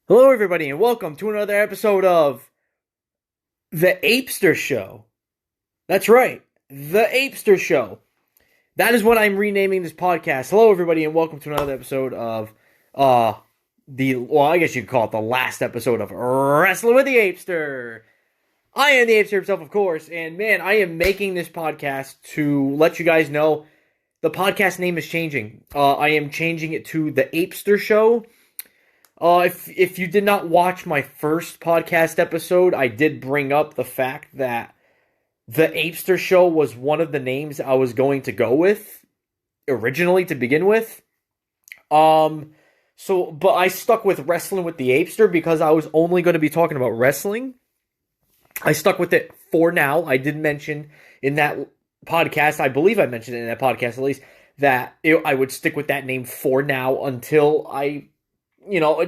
Hello, everybody, and welcome to another episode of The Apester Show. That's right, The Apester Show. That is what I'm renaming this podcast. Hello, everybody, and welcome to another episode of, I guess you could call it the last episode of Wrestling with the Apester. I am the Apester himself, of course, and man, I am making this podcast to let you guys know the podcast name is changing. I am changing it to The Apester Show. If you did not watch my first podcast episode, I did bring up the fact that the Apester Show was one of the names I was going to go with originally to begin with. But I stuck with Wrestling with the Apester because I was only going to be talking about wrestling. I stuck with it for now. I did mention in that podcast, I believe I mentioned it in that podcast at least, that I would stick with that name for now until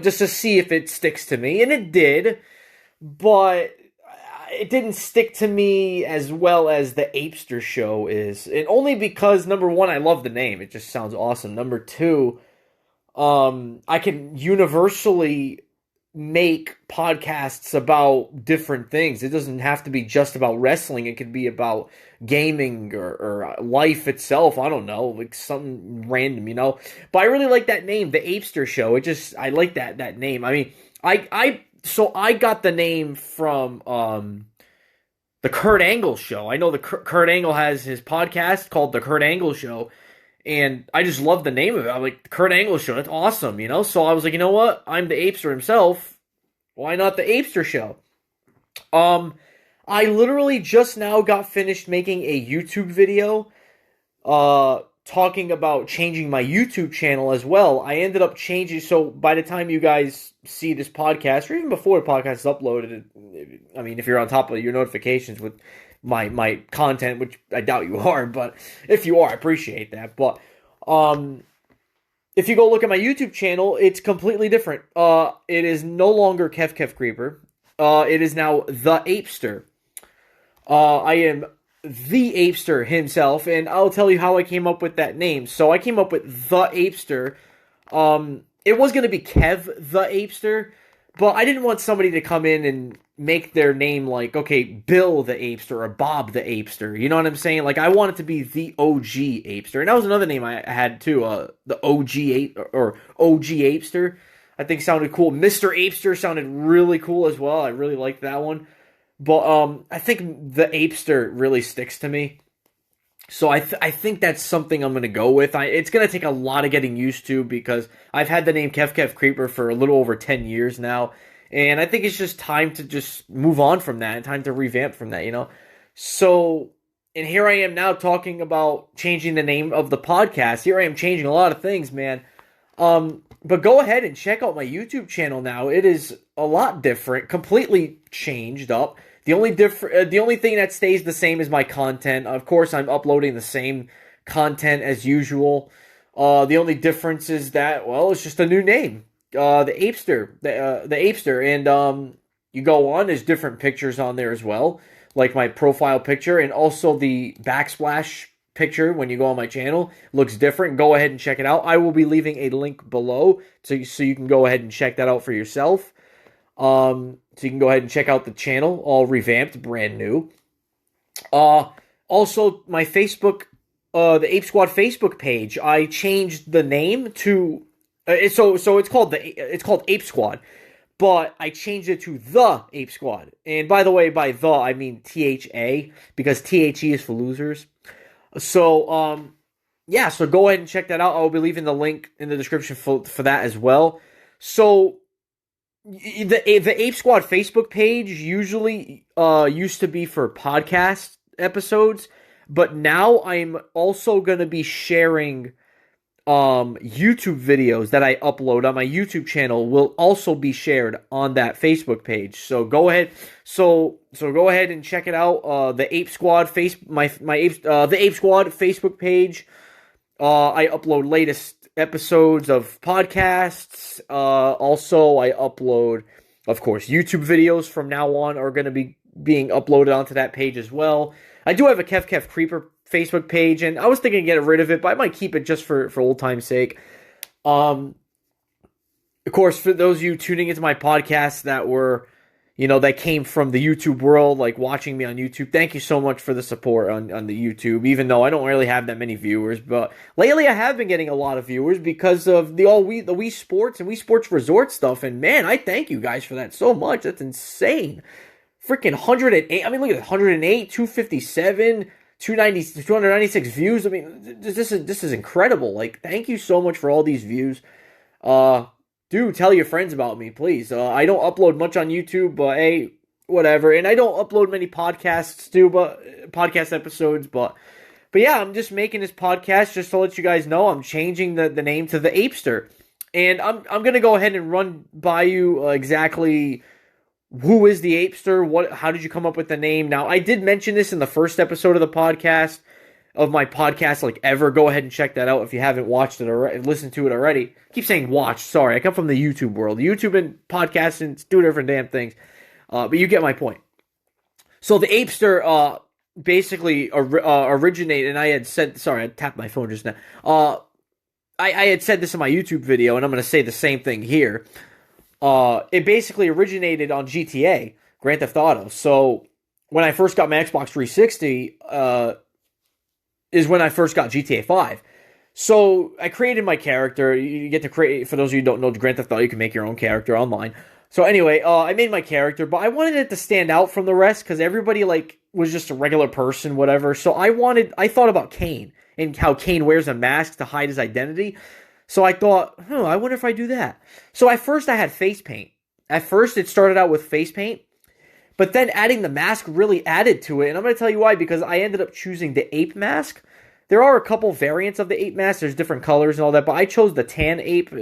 just to see if it sticks to me. And it did, but it didn't stick to me as well as the Apester Show is. And only because, number one, I love the name. It just sounds awesome. Number two, I can universally make podcasts about different things. It doesn't have to be just about wrestling. It could be about gaming or life itself. I don't know, like something random. But I really like that name, the Apester Show. I like that name. I mean, I got the name from the Kurt Angle Show. I know the Kurt Angle has his podcast called the Kurt Angle Show, and I just love the name of it. I'm like, the Kurt Angle Show, that's awesome, So I was like, you know what? I'm the Apester himself. Why not the Apester Show? I literally just now got finished making a YouTube video talking about changing my YouTube channel as well. I ended up changing, so by the time you guys see this podcast, or even before the podcast is uploaded, I mean, if you're on top of your notifications with my content, which I doubt you are, but if you are, I appreciate that. But if you go look at my YouTube channel, it's completely different. It is no longer Kev Creeper. It is now The Apester. I am the Apester himself, and I'll tell you how I came up with that name. So I came up with The Apester. It was going to be Kev the Apester, but I didn't want somebody to come in and make their name like, okay, Bill the Apester or Bob the Apester. You know what I'm saying? Like, I want it to be the OG Apester. And that was another name I had too, the OG Apester. I think sounded cool. Mr. Apester sounded really cool as well. I really liked that one. But I think the Apester really sticks to me. So I think that's something I'm going to go with. It's going to take a lot of getting used to because I've had the name Kev Creeper for a little over 10 years now. And I think it's just time to just move on from that and time to revamp from that. So, and here I am now talking about changing the name of the podcast. Here I am changing a lot of things, man. But go ahead and check out my YouTube channel now. It is a lot different, completely changed up. The only thing that stays the same is my content. Of course, I'm uploading the same content as usual. The only difference is that, well, it's just a new name. The Apester, the Apester, and you go on. There's different pictures on there as well, like my profile picture, and also the backsplash picture when you go on my channel looks different. Go ahead and check it out. I will be leaving a link below so you can go ahead and check that out for yourself. So you can go ahead and check out the channel, all revamped, brand new. Also, my Facebook, the Ape Squad Facebook page, I changed the name to so it's called Ape Squad, but I changed it to The Ape Squad. And by the way, by the I mean THA because THE is for losers. So yeah, so go ahead and check that out. I'll be leaving the link in the description for that as well. So the Ape Squad Facebook page usually used to be for podcast episodes, but now I'm also going to be sharing YouTube videos that I upload on my YouTube channel will also be shared on that Facebook page. So go ahead go ahead and check it out. The Ape Squad the Ape Squad Facebook page. I upload latest episodes of podcasts. Also, I upload, of course, YouTube videos from now on are going to be being uploaded onto that page as well. I do have a Kev Creeper Facebook page, and I was thinking to get rid of it, but I might keep it just for old time's sake. Of course, for those of you tuning into my podcast that were, that came from the YouTube world, like watching me on YouTube, thank you so much for the support on the YouTube, even though I don't really have that many viewers. But lately I have been getting a lot of viewers because of the Wii Sports and Wii Sports Resort stuff. And man, I thank you guys for that so much. That's insane. Freaking 108. I mean, look at that. 108, 257, 296 views. I mean, this is incredible. Like, thank you so much for all these views. Do tell your friends about me, please. I don't upload much on YouTube, but hey, whatever. And I don't upload many podcasts too, but podcast episodes, but yeah, I'm just making this podcast just to let you guys know I'm changing the name to the Apester. And I'm gonna go ahead and run by you exactly who is the Apester, how did you come up with the name? Now, I did mention this in the first episode of the podcast, of my podcast, like ever. Go ahead and check that out if you haven't watched it or listened to it already. I keep saying watch. Sorry, I come from the YouTube world. YouTube and podcasting, it's two different damn things. But you get my point. So the Apester basically originated, and I had said, sorry, I tapped my phone just now. I had said this in my YouTube video, and I'm going to say the same thing here. It basically originated on GTA, Grand Theft Auto. So when I first got my Xbox 360, is when I first got GTA 5. So I created my character. You get to create, for those of you who don't know, Grand Theft Auto, you can make your own character online. So anyway, I made my character, but I wanted it to stand out from the rest because everybody was just a regular person, whatever. So I thought about Kane and how Kane wears a mask to hide his identity. So I thought, I wonder if I do that. So at first I had face paint. At first it started out with face paint. But then adding the mask really added to it. And I'm going to tell you why, because I ended up choosing the ape mask. There are a couple variants of the ape mask. There's different colors and all that. But I chose the tan ape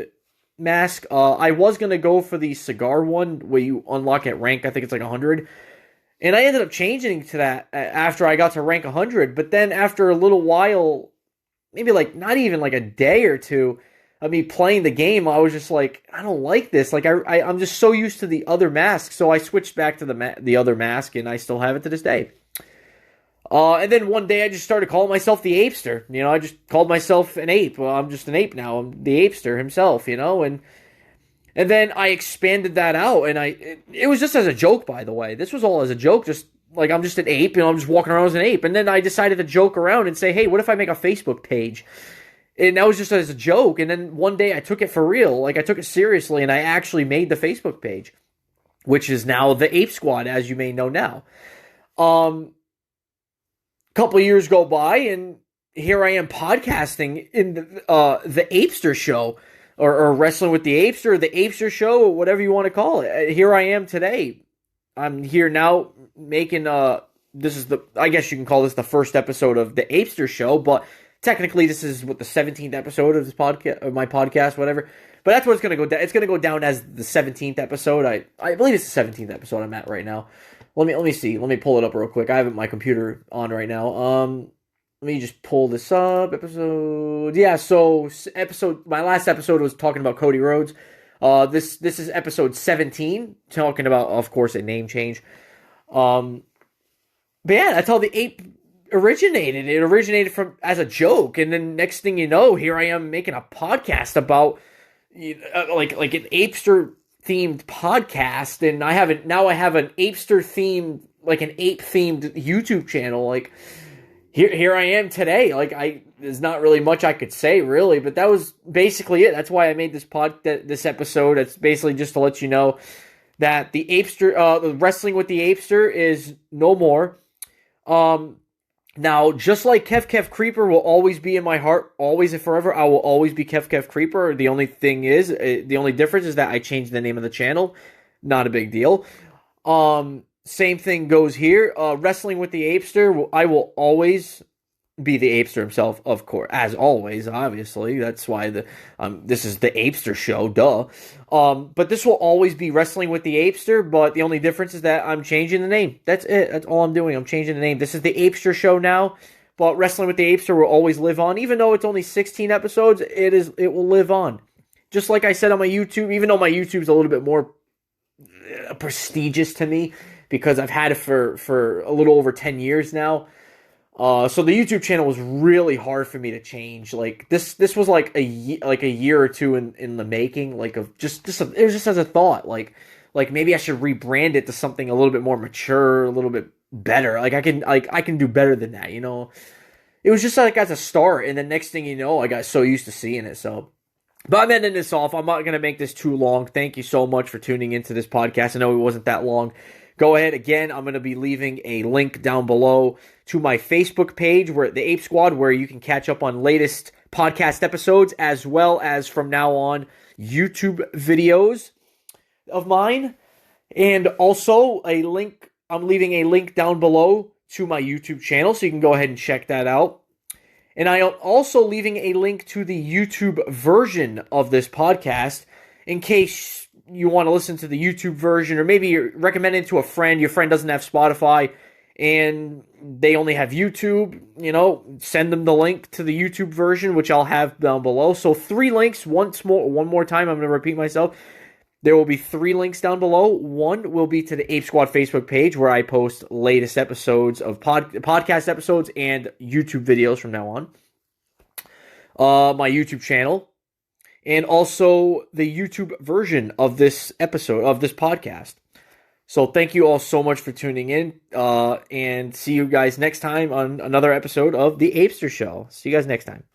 mask. I was going to go for the cigar one where you unlock at rank. I think it's like 100. And I ended up changing to that after I got to rank 100. But then after a little while, maybe not even a day or two, of me playing the game, I was just like, I don't like this. I'm just so used to the other mask, so I switched back to the other mask, and I still have it to this day. And then one day I just started calling myself the Apester. I just called myself an ape. Well, I'm just an ape now. I'm the Apester himself, and then I expanded that out, and it was just as a joke, by the way. This was all as a joke, just like I'm just an ape, I'm just walking around as an ape. And then I decided to joke around and say, hey, what if I make a Facebook page? And that was just as a joke. And then one day I took it for real. I took it seriously, and I actually made the Facebook page, which is now the Ape Squad, as you may know now. Couple of years go by, and here I am podcasting in the Apester show, or Wrestling with the Apester, or the Apester show, or whatever you want to call it. Here I am today. I'm here now making, I guess you can call this the first episode of the Apester show, but technically, this is the 17th episode of this podcast, of my podcast, whatever. But that's what it's gonna go down. It's gonna go down as the 17th episode. I believe it's the 17th episode I'm at right now. Let me see. Let me pull it up real quick. I have my computer on right now. Let me just pull this up. Episode. Yeah. So my last episode was talking about Cody Rhodes. This is episode 17, talking about, of course, a name change. But yeah, that's how the ape originated. It originated from as a joke, and then next thing you know, here I am making a podcast about like an Apester themed podcast, and I have an Apester themed, an ape themed YouTube channel. Here I am today. There's not really much I could say really, but that was basically it. That's why I made this episode. It's basically just to let you know that the Apester, the Wrestling with the Apester is no more. Now, just like Kev Creeper will always be in my heart, always and forever, I will always be Kev Creeper. The only difference is that I changed the name of the channel. Not a big deal. Same thing goes here. Wrestling with the Apester, I will always be the Apester himself, of course, as always, obviously. That's why this is the Apester show, duh. But this will always be Wrestling with the Apester, but the only difference is that I'm changing the name. That's it. That's all I'm doing. I'm changing the name. This is the Apester show now, but Wrestling with the Apester will always live on. Even though it's only 16 episodes, it will live on. Just like I said on my YouTube, even though my YouTube's a little bit more prestigious to me, because I've had it for a little over 10 years now. So the YouTube channel was really hard for me to change. Like this was like a year or two in the making. Like of it was just as a thought. Like maybe I should rebrand it to something a little bit more mature, a little bit better. I can do better than that. You know, it was just like as a start, and the next thing you know, I got so used to seeing it. So. But I'm ending this off. I'm not going to make this too long. Thank you so much for tuning into this podcast. I know it wasn't that long. Go ahead. Again, I'm going to be leaving a link down below to my Facebook page, where the Ape Squad, where you can catch up on latest podcast episodes, as well as from now on YouTube videos of mine. And also a link, I'm leaving a link down below to my YouTube channel, so you can go ahead and check that out. And I am also leaving a link to the YouTube version of this podcast in case you want to listen to the YouTube version, or maybe you're recommending it to a friend. Your friend doesn't have Spotify and they only have YouTube. You know, send them the link to the YouTube version, which I'll have down below. So 3 links. One more time. I'm going to repeat myself. There will be 3 links down below. One will be to the Ape Squad Facebook page, where I post latest episodes of podcast episodes and YouTube videos from now on. My YouTube channel, and also the YouTube version of this episode, of this podcast. So thank you all so much for tuning in, and see you guys next time on another episode of The Apester Show. See you guys next time.